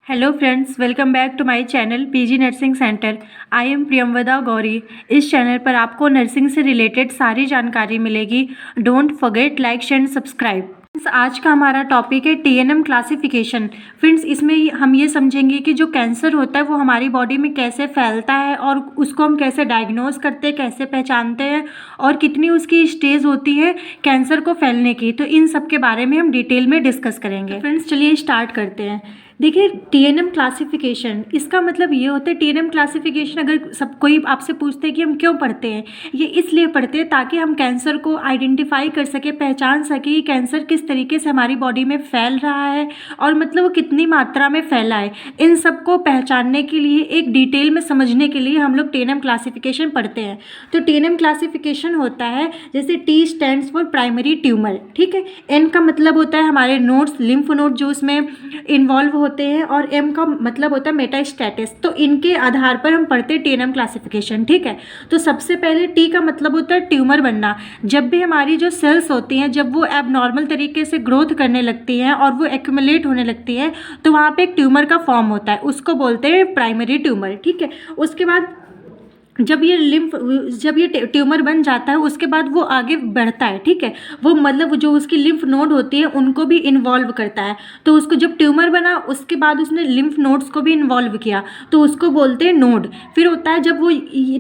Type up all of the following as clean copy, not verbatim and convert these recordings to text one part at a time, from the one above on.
Hello friends, welcome back to my channel PG nursing centre. I am Priyamvada Gauri. इस channel पर आपको nursing से related सारी जानकारी मिलेगी। Don't forget like share and subscribe. आज का हमारा टॉपिक है टीएनएम क्लासिफिकेशन। फ्रेंड्स, इसमें हम ये समझेंगे कि जो कैंसर होता है वो हमारी बॉडी में कैसे फैलता है और उसको हम कैसे डायग्नोज करते हैं, कैसे पहचानते हैं और कितनी उसकी स्टेज होती है कैंसर को फैलने की। तो इन सब के बारे में हम डिटेल में डिस्कस करेंगे। फ्रेंड्स, चलिए स्टार्ट करते हैं। देखिए, टीएनएम क्लासिफिकेशन, इसका मतलब ये होता है, टीएनएम क्लासिफिकेशन अगर सब कोई आपसे पूछते हैं कि हम क्यों पढ़ते हैं, ये इसलिए पढ़ते हैं ताकि हम कैंसर को आइडेंटिफाई कर सके, पहचान सके कि कैंसर किस तरीके से हमारी बॉडी में फैल रहा है और मतलब वो कितनी मात्रा में फैला है। इन सब को पहचानने के लिए, एक डिटेल में समझने के लिए हम लोग टीएनएम क्लासिफिकेशन पढ़ते हैं। तो टीएनएम क्लासिफिकेशन होता है, जैसे T stands for primary tumour, ठीक है। एन का मतलब होता है हमारे नोड्स, लिम्फ नोड जो उसमें इन्वॉल्व होते हैं, और एम का मतलब होता है मेटास्टेटिस। तो इनके आधार पर हम पढ़ते हैं टीएनएम क्लासिफिकेशन, ठीक है। तो सबसे पहले टी का मतलब होता है ट्यूमर बनना। जब भी हमारी जो सेल्स होती हैं, जब वो एबनॉर्मल तरीके से ग्रोथ करने लगती हैं और वो एक्यूमुलेट होने लगती है, तो वहाँ पे एक ट्यूमर का फॉर्म होता है, उसको बोलते हैं प्राइमरी ट्यूमर, ठीक है। उसके बाद जब ये ट्यूमर बन जाता है, उसके बाद वो आगे बढ़ता है, ठीक है। वो मतलब जो उसकी लिम्फ नोड होती है उनको भी इन्वॉल्व करता है। तो उसको जब ट्यूमर बना, उसके बाद उसने लिम्फ नोड्स को भी इन्वॉल्व किया, तो उसको बोलते हैं नोड। फिर होता है जब वो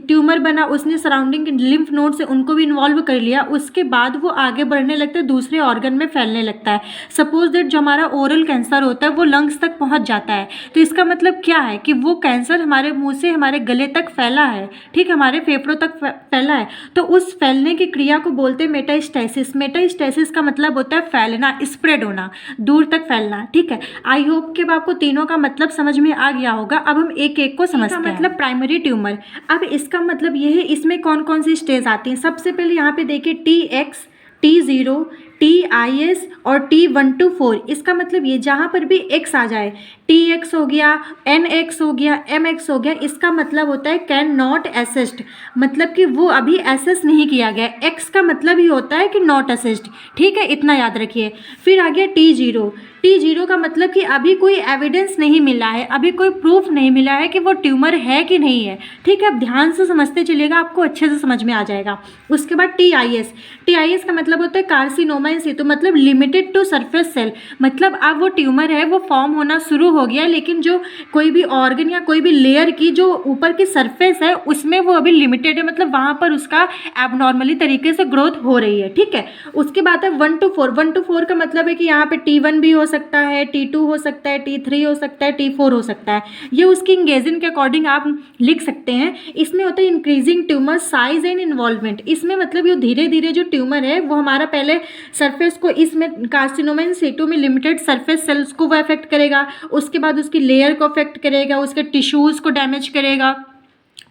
ट्यूमर बना, उसने सराउंडिंग लिम्फ नोड से उनको भी इन्वॉल्व कर लिया, उसके बाद वो आगे बढ़ने लगता है, दूसरे ऑर्गन में फैलने लगता है। सपोज दैट जो हमारा ओरल कैंसर होता है वो लंग्स तक पहुँच जाता है। तो इसका मतलब क्या है कि वो कैंसर हमारे मुँह से हमारे गले तक फैला है, ठीक, हमारे फेफड़ों तक फैला है। तो उस फैलने की क्रिया को बोलते हैं मेटास्टेसिस। मेटास्टेसिस का मतलब होता है फैलना, स्प्रेड होना, दूर तक फैलना, ठीक है। आई होप कि आपको तीनों का मतलब समझ में आ गया होगा। अब हम एक एक को समझते हैं। मतलब प्राइमरी ट्यूमर, अब इसका मतलब ये है, इसमें कौन कौन सी स्टेज आती हैं। सबसे पहले यहाँ पे देखिए T(X), T0, TIS और T1 to 4। इसका मतलब ये जहाँ पर भी X आ जाए, TX हो गया, NX हो गया, MX हो गया, इसका मतलब होता है कैन नॉट असिस्ट, मतलब कि वो अभी असेस नहीं किया गया। X का मतलब ही होता है कि नॉट असिस्ट, ठीक है, इतना याद रखिए। फिर आ गया T0। T0 का मतलब कि अभी कोई एविडेंस नहीं मिला है, अभी कोई प्रूफ नहीं मिला है कि वो ट्यूमर है कि नहीं है, ठीक है। अब ध्यान से समझते चलिएगा, आपको अच्छे से समझ में आ जाएगा। उसके बाद TIS। TIS का मतलब होता है कार्सिनोमा इन सितु, मतलब लिमिटेड टू सरफेस सेल, मतलब अब वो ट्यूमर है, वो फॉर्म होना शुरू हो गया, लेकिन जो कोई भी ऑर्गन या कोई भी लेयर की जो ऊपर की सरफेस है उसमें वो अभी लिमिटेड है, मतलब वहाँ पर उसका एबनॉर्मली तरीके से ग्रोथ हो रही है, ठीक है। उसके बाद है 1 to 4। 1 to 4 का मतलब है कि यहाँ पे T1 भी हो सकता है, T2 हो सकता है, T3 हो सकता है, T4 हो सकता है। ये उसकी इंगेजिंग के अकॉर्डिंग आप लिख सकते हैं। इसमें होता है increasing tumour size and involvement. इसमें मतलब ये धीरे धीरे जो ट्यूमर है वो हमारा पहले सरफेस को, इसमें कार्सिनोमा इन सिटू में लिमिटेड सरफेस सेल्स को वो अफेक्ट करेगा, उसके बाद उसकी लेयर को अफेक्ट करेगा, उसके टिश्यूज़ को डैमेज करेगा,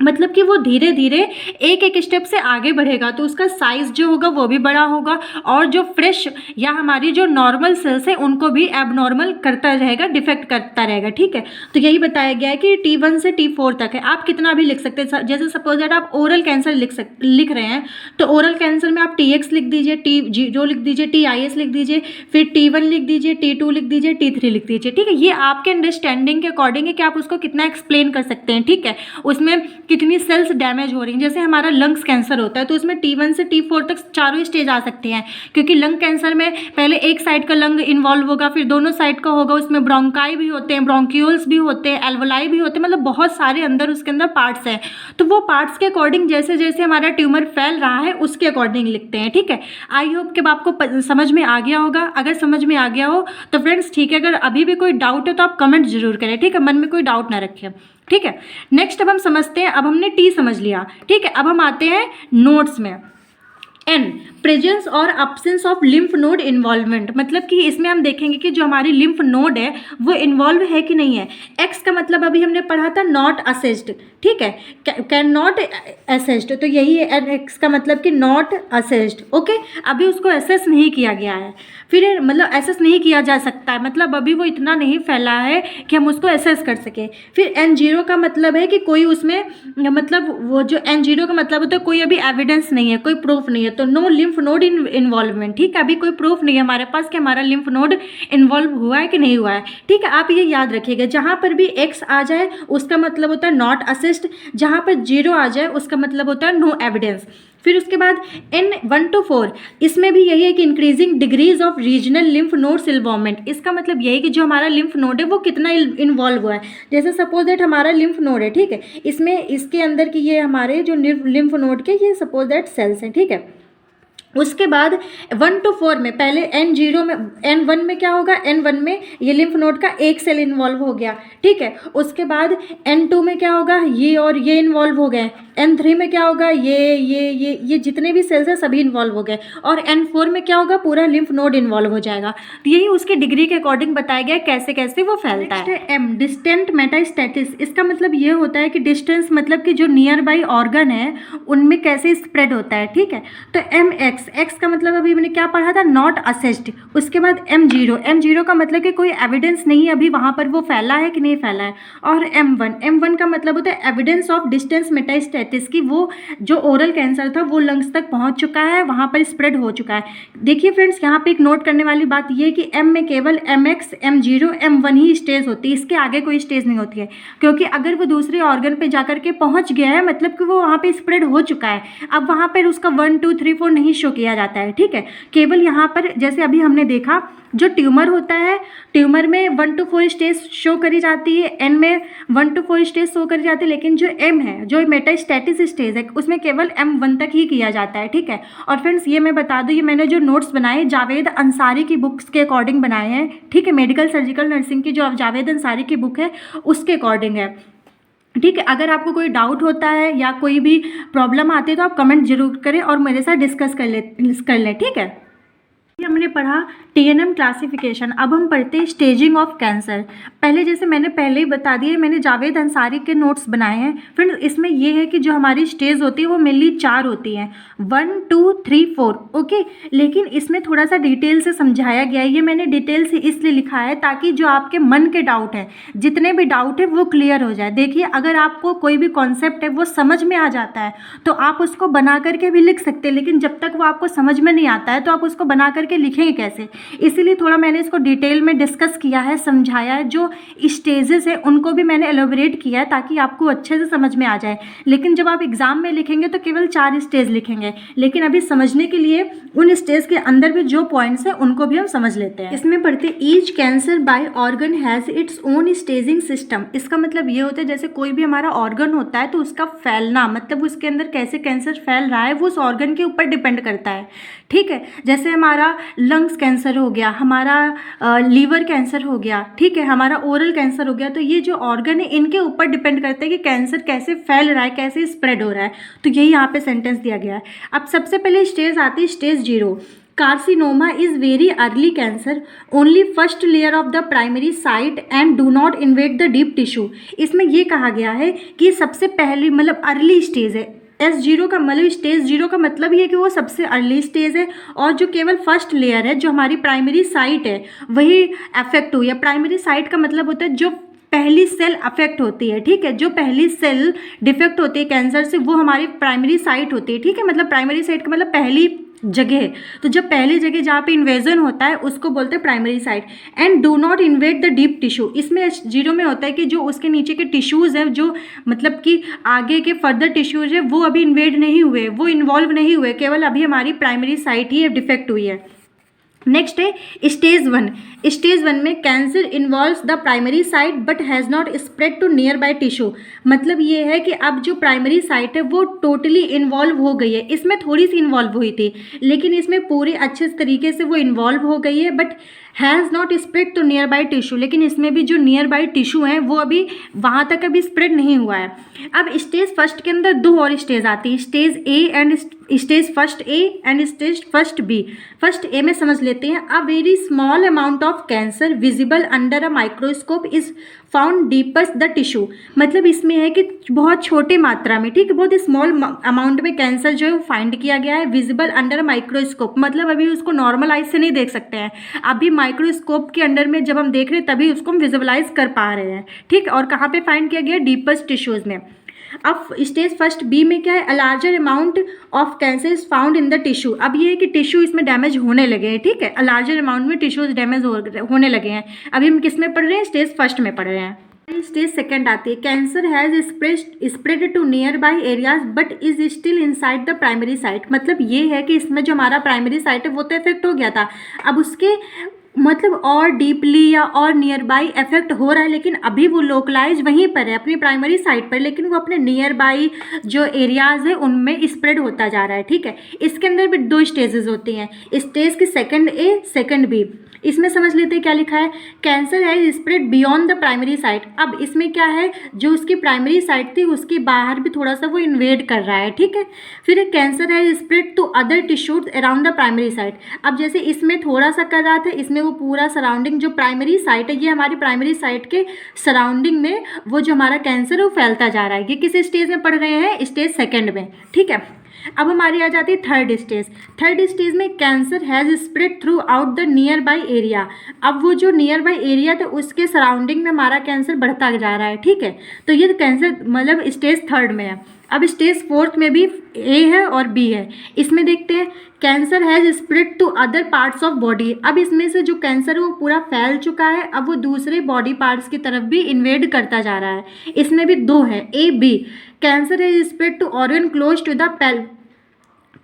मतलब कि वो धीरे धीरे एक एक स्टेप से आगे बढ़ेगा। तो उसका साइज़ जो होगा वो भी बड़ा होगा, और जो फ्रेश या हमारी जो नॉर्मल सेल्स है उनको भी एबनॉर्मल करता रहेगा, डिफेक्ट करता रहेगा, ठीक है। तो यही बताया गया है कि T1 से T4 तक है। आप कितना भी लिख सकते हैं, जैसे सपोज दैट आप ओरल कैंसर लिख रहे हैं, तो ओरल कैंसर में आप TX लिख दीजिए, T0 लिख दीजिए, TIS लिख दीजिए, फिर T1 लिख दीजिए, T2 लिख दीजिए, T3 लिख दीजिए, ठीक है। ये आपके अंडरस्टैंडिंग के अकॉर्डिंग है कि आप उसको कितना एक्सप्लेन कर सकते हैं, ठीक है। उसमें कितनी सेल्स डैमेज हो रही हैं। जैसे हमारा लंग्स कैंसर होता है तो उसमें T1 से T4 तक चारों स्टेज आ सकती हैं, क्योंकि लंग कैंसर में पहले एक साइड का लंग इन्वॉल्व होगा, फिर दोनों साइड का होगा, उसमें ब्रोंकाई भी होते हैं, ब्रोंक्यूल्स भी होते हैं, एल्वोलाई भी होते हैं, मतलब बहुत सारे अंदर उसके अंदर पार्ट्स हैं। तो वो पार्ट्स के अकॉर्डिंग जैसे जैसे हमारा ट्यूमर फैल रहा है उसके अकॉर्डिंग लिखते हैं, ठीक है। आई होप कि आपको समझ में आ गया होगा। अगर समझ में आ गया हो तो फ्रेंड्स ठीक है, अगर अभी भी कोई डाउट है तो आप कमेंट जरूर करें, ठीक है, मन में कोई डाउट ना रखें, ठीक है। नेक्स्ट अब हम समझते हैं, अब हमने टी समझ लिया, ठीक है। अब हम आते हैं नोड्स में। एन, प्रेजेंस और absence of lymph node involvement, मतलब कि इसमें हम देखेंगे कि जो हमारी लिम्फ नोड है वो इन्वॉल्व है कि नहीं है। एक्स का मतलब अभी हमने पढ़ा था नॉट असेस्ड, ठीक है, कैन नॉट असेस्ड, तो यही है एन। एक्स का मतलब कि नॉट असेस्ड, ओके, अभी उसको असेस नहीं किया गया है। फिर मतलब असेस नहीं किया जा सकता है, मतलब अभी वो इतना नहीं फैला है कि हम उसको असेस कर सकें। फिर N0 का मतलब है कि कोई उसमें, मतलब वो जो N0 का मतलब होता है कोई अभी एविडेंस नहीं है, कोई प्रूफ नहीं है, तो नो लिम्फ नोड इन्वॉल्वमेंट। ठीक है, अभी कोई प्रूफ नहीं है हमारे पास कि हमारा लिम्फ नोड इन्वॉल्व हुआ है कि नहीं हुआ है। ठीक है, आप ये याद रखिएगा, जहाँ पर भी एक्स आ जाए उसका मतलब होता है नॉट असिस्ट, जहाँ पर 0 आ जाए उसका मतलब होता है नो एविडेंस। फिर उसके बाद इन 1 to 4 इसमें भी यही है कि increasing degrees of regional lymph nodes involvement. इसका मतलब यही कि जो हमारा लिम्फ नोड है वो कितना इन्वॉल्व हुआ है। जैसे सपोज दैट हमारा लिम्फ नोड है, ठीक है, इसमें इसके अंदर की ये हमारे जो लिम्फ नोड के ये सपोज दैट सेल्स हैं, ठीक है। उसके बाद 1 to 4 में पहले N0 में N1 में क्या होगा, N1 में ये लिम्फ नोड का एक सेल इन्वॉल्व हो गया, ठीक है। उसके बाद N2 में क्या होगा, ये और ये इन्वॉल्व हो गए। N3 में क्या होगा, ये जितने भी सेल्स हैं सभी इन्वॉल्व हो गए। और N4 में क्या होगा, पूरा लिम्फ नोड इन्वॉल्व हो जाएगा। तो यही उसकी डिग्री के अकॉर्डिंग बताया गया कैसे कैसे वो फैलता है। M डिस्टेंट मेटास्टेटिस, इसका मतलब ये होता है कि डिस्टेंस मतलब कि जो नियर बाई ऑर्गन है उनमें कैसे स्प्रेड होता है, ठीक है। तो एक्स का मतलब अभी मैंने क्या पढ़ा था, नॉट असेस्ड। उसके बाद M0 का मतलब कि कोई एविडेंस नहीं अभी वहाँ पर वो फैला है कि नहीं फैला है। और M1 का मतलब होता है एविडेंस ऑफ डिस्टेंस मेटास्टेटिस की वो जो ओरल कैंसर था वो लंग्स तक पहुँच चुका है, वहाँ पर स्प्रेड हो चुका है। देखिए फ्रेंड्स, यहाँ पे एक नोट करने वाली बात ये है कि M में केवल MX, M0, M1 ही स्टेज होती है, इसके आगे कोई स्टेज नहीं होती है। क्योंकि अगर वो दूसरे ऑर्गन पे जाकर के पहुँच गया है मतलब कि वो वहाँ पे स्प्रेड हो चुका है, अब वहाँ पर उसका 1 2 3 4 नहीं शो किया जाता है, ठीक है। केवल यहाँ पर जैसे अभी हमने देखा जो ट्यूमर होता है, ट्यूमर में 1 to 4 स्टेज शो करी जाती है, एन में 1 to 4 स्टेज शो करी जाती है, लेकिन जो एम है जो मेटास्टेटिस स्टेज है उसमें केवल M1 तक ही किया जाता है, ठीक है। और फ्रेंड्स ये मैं बता दूँ, ये मैंने जो नोट्स बनाए जावेद अंसारी की बुक्स के अकॉर्डिंग बनाए हैं, ठीक है। मेडिकल सर्जिकल नर्सिंग की जो जावेद अंसारी की बुक है उसके अकॉर्डिंग है, ठीक है। अगर आपको कोई डाउट होता है या कोई भी प्रॉब्लम आती है तो आप कमेंट जरूर करें और मेरे साथ डिस्कस कर लें, ठीक है। हमने पढ़ा TNM क्लासिफिकेशन। अब हम पढ़ते हैं स्टेजिंग ऑफ कैंसर। पहले जैसे मैंने पहले ही बता दिया, मैंने जावेद अंसारी के नोट्स बनाए हैं फ्रेंड्स। इसमें ये है कि जो हमारी स्टेज होती है वो मेनली 4 होती हैं, 1 2 3 4, ओके। लेकिन इसमें थोड़ा सा डिटेल से समझाया गया है, ये मैंने डिटेल से इसलिए लिखा है ताकि जो आपके मन के डाउट हैं, जितने भी डाउट है वो क्लियर हो जाए। देखिए, अगर आपको कोई भी कॉन्सेप्ट है वो समझ में आ जाता है तो आप उसको बना करके भी लिख सकते हैं, लेकिन जब तक वो आपको समझ में नहीं आता है तो आप उसको बना करके लिखेंगे कैसे। इसीलिए थोड़ा मैंने इसको डिटेल में डिस्कस किया है, समझाया है, जो स्टेजेस है उनको भी मैंने एलोबरेट किया है ताकि आपको अच्छे से समझ में आ जाए। लेकिन जब आप एग्जाम में लिखेंगे तो केवल 4 स्टेज लिखेंगे, लेकिन अभी समझने के लिए उन स्टेज के अंदर भी जो पॉइंट्स हैं उनको भी हम समझ लेते हैं। इसमें पढ़ते each cancer by organ has its own staging system. इसका मतलब ये होता है जैसे कोई भी हमारा ऑर्गन होता है तो उसका फैलना मतलब उसके अंदर कैसे कैंसर फैल रहा है वो उस ऑर्गन के ऊपर डिपेंड करता है, ठीक है। जैसे हमारा लंग्स कैंसर हो गया, हमारा लीवर कैंसर हो गया, ठीक है, हमारा ओरल कैंसर हो गया, तो ये जो ऑर्गन है इनके ऊपर डिपेंड करता है कि कैंसर कैसे फैल रहा है, कैसे स्प्रेड हो रहा है। तो यही यहाँ पे सेंटेंस दिया गया है। अब सबसे पहले स्टेज आती है stage 0। Carcinoma is very early cancer, only first layer of the primary site and do not invade the deep tissue. इसमें ये कहा गया है कि सबसे पहली मतलब अर्ली स्टेज है। S0 का मतलब स्टेज 0 का मतलब ये है कि वो सबसे अर्ली स्टेज है और जो केवल फर्स्ट लेयर है जो हमारी प्राइमरी साइट है वही अफेक्ट हुई है। प्राइमरी साइट का मतलब होता है जो पहली सेल अफेक्ट होती है, ठीक है, जो पहली सेल डिफेक्ट होती है कैंसर से वो हमारी प्राइमरी साइट होती है, ठीक है। मतलब प्राइमरी साइट का मतलब पहली जगह, तो जब पहली जगह जहाँ पे इन्वेजन होता है उसको बोलते हैं primary site. And do not invade the deep tissue, इसमें 0 में होता है कि जो उसके नीचे के टिश्यूज़ हैं, जो मतलब कि आगे के फर्दर टिश्यूज़ है वो अभी इन्वेड नहीं हुए, वो इन्वॉल्व नहीं हुए, केवल अभी हमारी प्राइमरी साइट ही डिफेक्ट हुई है। नेक्स्ट है स्टेज 1। स्टेज 1 में cancer involves the primary site but has not spread to nearby tissue. मतलब ये है कि अब जो प्राइमरी साइट है वो टोटली इन्वॉल्व हो गई है, इसमें थोड़ी सी इन्वॉल्व हुई थी लेकिन इसमें पूरे अच्छे तरीके से वो इन्वॉल्व हो गई है, but has not spread to nearby tissue, लेकिन इसमें भी जो नियर बाय टिश्यू हैं वो अभी वहाँ तक अभी स्प्रेड नहीं हुआ है। अब स्टेज फर्स्ट के अंदर 2 और स्टेज आती है, stage A and stage first A and stage first B. First A में समझ लेते हैं। A very small amount of cancer visible under a microscope is found deepest the tissue. मतलब इसमें है कि बहुत छोटे मात्रा में, ठीक है, बहुत स्मॉल अमाउंट में कैंसर जो है वो फाइंड किया गया है विजिबल अंडर अ माइक्रोस्कोप। मतलब अभी उसको नॉर्मल आइज से नहीं देख सकते हैं, अभी माइक्रोस्कोप के अंडर में जब हम देख रहे हैं तभी उसको हम विजुअलाइज कर पा रहे हैं, ठीक। और कहाँ पे फाइंड किया गया, डीपेस्ट टिश्यूज़ में। अब स्टेज फर्स्ट बी में क्या है, a larger amount of cancer is found in the tissue. अब ये है कि टिश्यू इसमें डैमेज होने लगे हैं, ठीक है, अ लार्जर अमाउंट में टिश्यूज डैमेज होने लगे हैं। अभी हम किस में पढ़ रहे हैं, स्टेज फर्स्ट में पढ़ रहे हैं। स्टेज सेकंड आती है, cancer has spread to nearby areas but is still inside the primary site. मतलब ये है कि इसमें जो हमारा प्राइमरी साइट है वो तो इफेक्ट हो गया था, अब उसके मतलब और डीपली या और नियर बाई इफेक्ट हो रहा है, लेकिन अभी वो लोकलाइज वहीं पर है अपनी प्राइमरी साइट पर, लेकिन वो अपने नियर बाई जो एरियाज है उनमें स्प्रेड होता जा रहा है, ठीक है। इसके अंदर भी दो स्टेजेस होती हैं, स्टेज की सेकंड ए सेकंड बी। इसमें समझ लेते हैं क्या लिखा है, cancer has spread beyond the primary site. अब इसमें क्या है, जो उसकी प्राइमरी साइट थी उसके बाहर भी थोड़ा सा वो इन्वेड कर रहा है, ठीक है। फिर cancer has spread to other tissues around the primary site. अब जैसे इसमें थोड़ा सा कर रहा था, इसमें वो पूरा सराउंडिंग जो प्राइमरी साइट है, ये हमारी प्राइमरी साइट के सराउंडिंग में वो जो हमारा कैंसर है वो फैलता जा रहा है। ये किस स्टेज में पढ़ रहे हैं, स्टेज सेकंड में, ठीक है। अब हमारी आ जाती है थर्ड स्टेज। थर्ड स्टेज में cancer has spread through out the near by area. अब वो जो नियर बाई एरिया था उसके सराउंडिंग में हमारा कैंसर बढ़ता जा रहा है, ठीक है। तो ये कैंसर मतलब स्टेज थर्ड में है। अब स्टेज फोर्थ में भी ए है और बी है। इसमें देखते हैं, cancer has spread to other parts of body. अब इसमें से जो कैंसर है वो पूरा फैल चुका है, अब वो दूसरे बॉडी पार्ट्स की तरफ भी इन्वेड करता जा रहा है। इसमें भी दो है, A B. Cancer has spread to organ close to the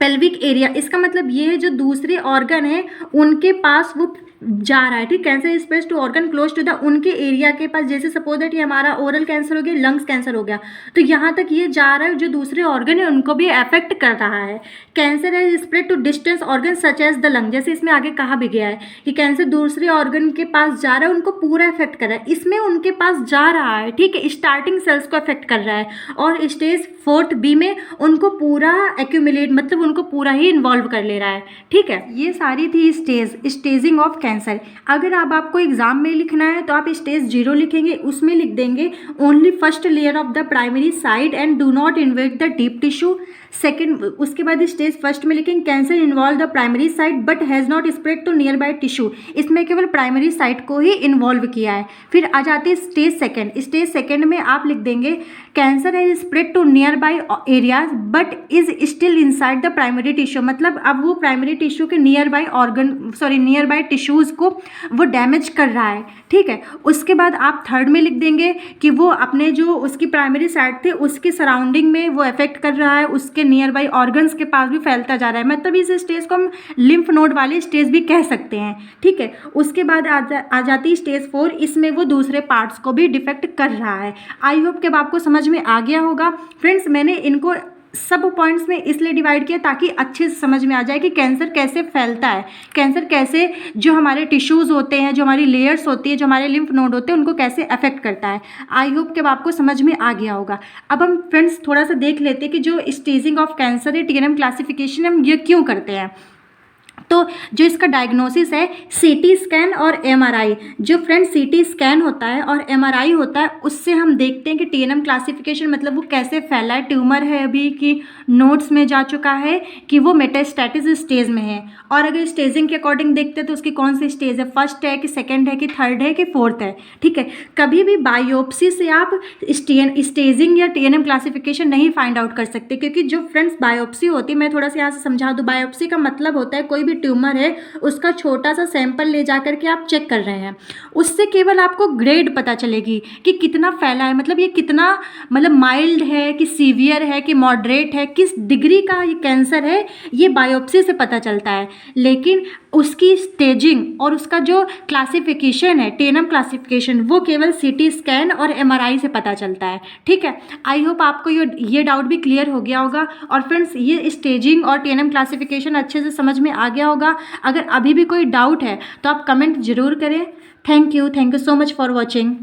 pelvic area. इसका मतलब ये है जो दूसरे ऑर्गन है उनके पास वो जा रहा है, ठीक। Cancer spread to organ close to the उनके एरिया के पास, जैसे सपोज दैट ये हमारा ओरल कैंसर हो गया, लंग्स कैंसर हो गया, तो यहाँ तक ये जा रहा है, जो दूसरे ऑर्गन है उनको भी अफेक्ट कर रहा है। Cancer has spread to distance organ such as the lung. जैसे इसमें आगे कहा भी गया है कि कैंसर दूसरे ऑर्गन के पास जा रहा है, उनको पूरा अफेक्ट कर रहा है। इसमें उनके पास जा रहा है, ठीक है, स्टार्टिंग सेल्स को अफेक्ट कर रहा है। और स्टेज फोर्थ बी में उनको पूरा एक्यूमुलेट मतलब उनको पूरा ही इन्वॉल्व कर ले रहा है, ठीक है। ये सारी थी स्टेजिंग ऑफ कैंसर। अगर अब आपको एग्जाम में लिखना है तो आप स्टेज 0 लिखेंगे, उसमें लिख देंगे only first layer of the primary side and do not invade the deep tissue. Second, उसके बाद स्टेज फर्स्ट में लिखेंगे cancer involve the primary site but has not spread to nearby tissue. इसमें केवल प्राइमरी साइट को ही involve किया है। फिर आ जाती है स्टेज सेकेंड। स्टेज सेकेंड में आप लिख देंगे cancer has spread to nearby areas but is still inside the primary tissue. मतलब अब वो प्राइमरी टिश्यू के नियर बाय टिश्यूज़ को वो डैमेज कर रहा है, ठीक है। उसके बाद आप थर्ड में लिख देंगे कि वो अपने जो उसकी प्राइमरी साइट थे उसके सराउंडिंग में वो अफेक्ट कर रहा है, उसके नियर बाई ऑर्गन्स के पास भी फैलता जा रहा है। मतलब इस स्टेज को हम लिम्फ नोड वाली स्टेज भी कह सकते हैं, ठीक है। उसके बाद आ जाती स्टेज 4। इसमें वो दूसरे पार्ट्स को भी डिफेक्ट कर रहा है। आई होप कि अब आपको समझ में आ गया होगा। फ्रेंड्स, मैंने इनको सब पॉइंट्स में इसलिए डिवाइड किया ताकि अच्छे से समझ में आ जाए कि कैंसर कैसे फैलता है, कैंसर कैसे जो हमारे टिश्यूज़ होते हैं, जो हमारी लेयर्स होती है, जो हमारे लिम्फ नोड होते हैं, उनको कैसे अफेक्ट करता है। आई होप कि अब आपको समझ में आ गया होगा। अब हम फ्रेंड्स थोड़ा सा देख लेते हैं कि जो स्टेजिंग ऑफ कैंसर है, TNM क्लासिफिकेशन हम ये क्यों करते हैं। तो जो इसका डायग्नोसिस है CT स्कैन और MRI। जो फ्रेंड CT स्कैन होता है और MRI होता है उससे हम देखते हैं कि TNM क्लासिफिकेशन मतलब वो कैसे फैला है, ट्यूमर है अभी कि नोड्स में जा चुका है कि वो मेटास्टेटिस स्टेज में है। और अगर स्टेजिंग के अकॉर्डिंग देखते हैं तो उसकी कौन सी स्टेज है, फर्स्ट है कि सेकेंड है कि थर्ड है कि फोर्थ है, ठीक है। कभी भी बायोप्सी से आप स्टेजिंग या TNM क्लासिफिकेशन नहीं फाइंड आउट कर सकते, क्योंकि जो फ्रेंड्स बायोप्सी होती है, मैं थोड़ा सा यहाँ से समझा दूँ। बायोप्सी का मतलब होता है कोई भी ट्यूमर है उसका छोटा सा सैंपल ले जा करके आप चेक कर रहे हैं, उससे केवल आपको ग्रेड पता चलेगी कि कितना फैला है, मतलब ये कितना मतलब माइल्ड है कि सीवियर है कि मॉडरेट है, किस डिग्री का ये कैंसर है, ये बायोप्सी से पता चलता है। लेकिन उसकी स्टेजिंग और उसका जो क्लासिफिकेशन है TNM क्लासिफिकेशन वो केवल CT स्कैन और MRI से पता चलता है, ठीक है। आई होप आपको ये डाउट भी क्लियर हो गया होगा। और फ्रेंड्स, ये स्टेजिंग और TNM क्लासिफिकेशन अच्छे से समझ में आ गया होगा। अगर अभी भी कोई डाउट है तो आप कमेंट ज़रूर करें। Thank you so much for watching.